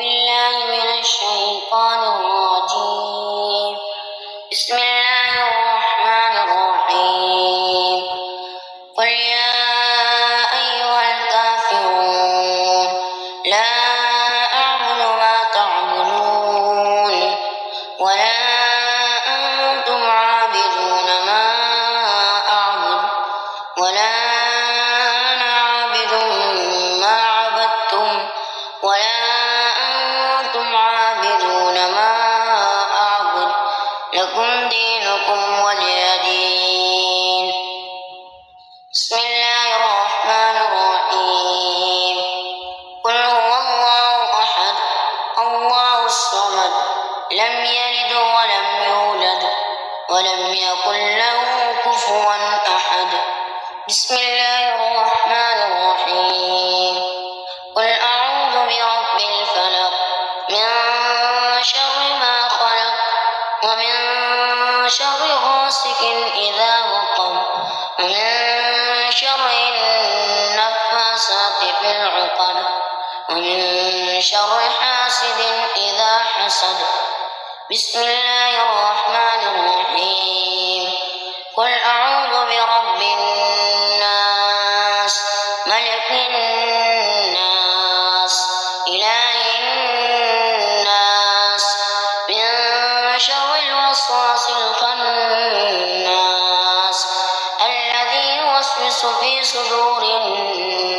بالله من الشيطان الرجيم. بسم الله الرحمن الرحيم. قل يا أيها الكافرون لا أعبد ما تعبدون ولا أنتم عابدون ما أعبد ولا أنا عابد ما عبدتم ولا أنتم عابدون ما أعبد لكم دينكم ولي دين. بسم الله الرحمن الرحيم. قل هو الله أحد الله الصمد لم يلد ولم يولد ولم يكن له كفوا أحد. بسم الله الرحمن الرحيم. قل أعوذ برب الفلق من شر ما خلق ومن شر غاسق إذا وقب ومن شر النفاثات في العقد ومن شر حاسد إذا حسد. بسم الله الرحمن الرحيم. قل أعوذ برب الناس ملك الناس إله الناس من شر الوسواس الخناس الذي يوسوس في صدور الناس